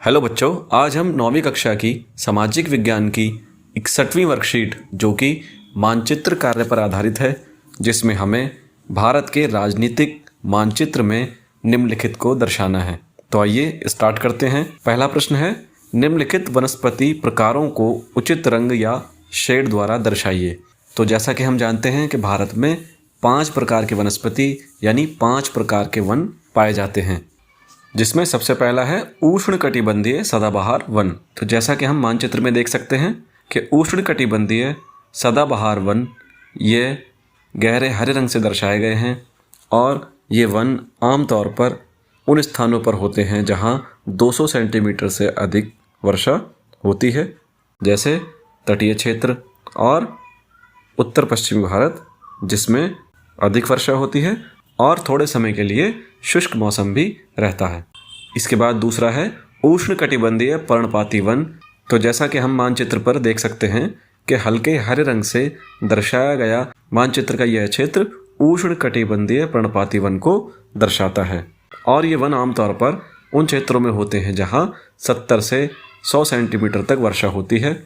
Hello बच्चों, आज हम 9वीं कक्षा की सामाजिक विज्ञान की 61वीं वर्कशीट जो कि मानचित्र कार्य पर आधारित है, जिसमें हमें भारत के राजनीतिक मानचित्र में निम्नलिखित को दर्शाना है। तो आइए स्टार्ट करते हैं। पहला प्रश्न है, निम्नलिखित वनस्पति प्रकारों को उचित रंग या शेड द्वारा दर्शाइए। तो जैसा कि हम जानते हैं कि भारत में 5 प्रकार के वनस्पति यानी 5 प्रकार के वन पाए जाते हैं, जिसमें सबसे पहला है उष्णकटिबंधीय सदाबहार वन। तो जैसा कि हम मानचित्र में देख सकते हैं कि उष्णकटिबंधीय सदाबहार वन ये गहरे हरे रंग से दर्शाए गए हैं और ये वन आमतौर पर उन स्थानों पर होते हैं जहां 200 सेंटीमीटर से अधिक वर्षा होती है, जैसे तटीय क्षेत्र और उत्तर पश्चिमी भारत जिसमें अधिक वर्षा होती है और थोड़े समय के लिए शुष्क मौसम भी रहता है। इसके बाद दूसरा है उष्णकटिबंधीय पर्णपाती वन। तो जैसा कि हम मानचित्र पर देख सकते हैं कि हल्के हरे रंग से दर्शाया गया मानचित्र का यह क्षेत्र उष्णकटिबंधीय पर्णपाती वन को दर्शाता है और ये वन आमतौर पर उन क्षेत्रों में होते हैं जहां 70 से 100 सेंटीमीटर तक वर्षा होती है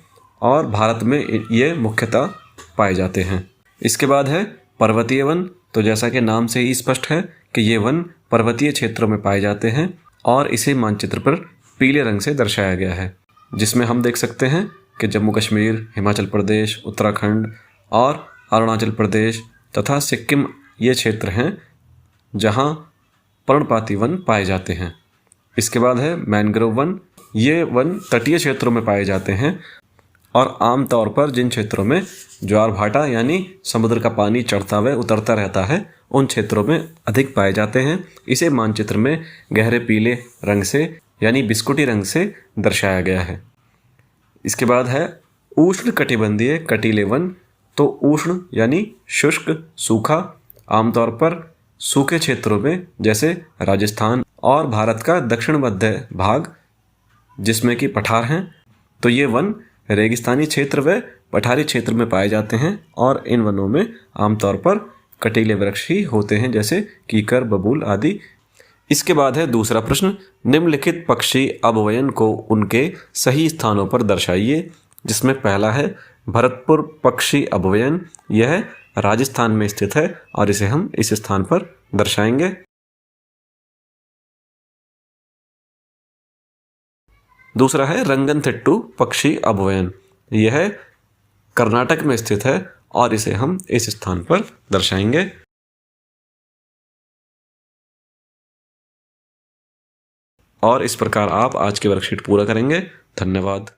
और भारत में ये मुख्यतः पाए जाते हैं। इसके बाद है पर्वतीय वन। तो जैसा कि नाम से ही स्पष्ट है कि ये वन पर्वतीय क्षेत्रों में पाए जाते हैं और इसे मानचित्र पर पीले रंग से दर्शाया गया है, जिसमें हम देख सकते हैं कि जम्मू कश्मीर, हिमाचल प्रदेश, उत्तराखंड और अरुणाचल प्रदेश तथा सिक्किम ये क्षेत्र हैं जहां पर्णपाती वन पाए जाते हैं। इसके बाद है मैंग्रोव वन। ये वन तटीय क्षेत्रों में पाए जाते हैं और आमतौर पर जिन क्षेत्रों में ज्वार भाटा यानी समुद्र का पानी चढ़ता व उतरता रहता है उन क्षेत्रों में अधिक पाए जाते हैं। इसे मानचित्र में गहरे पीले रंग से यानी बिस्कुटी रंग से दर्शाया गया है। इसके बाद है उष्णकटिबंधीय कटीले वन। तो उष्ण यानी शुष्क, सूखा, आमतौर पर सूखे क्षेत्रों में जैसे राजस्थान और भारत का दक्षिण मध्य भाग जिसमें कि पठार हैं, तो ये वन रेगिस्तानी क्षेत्र व पठारी क्षेत्र में पाए जाते हैं और इन वनों में आमतौर पर कटीले वृक्ष ही होते हैं जैसे कीकर, बबूल आदि। इसके बाद है दूसरा प्रश्न, निम्नलिखित पक्षी अभवयन को उनके सही स्थानों पर दर्शाइए। जिसमें पहला है भरतपुर पक्षी अभवयन। यह राजस्थान में स्थित है और इसे हम इस स्थान पर दर्शाएंगे। दूसरा है रंगनथिट्टू पक्षी अभवयन। यह कर्नाटक में स्थित है और इसे हम इस स्थान पर दर्शाएंगे। और इस प्रकार आप आज की वर्कशीट पूरा करेंगे। धन्यवाद।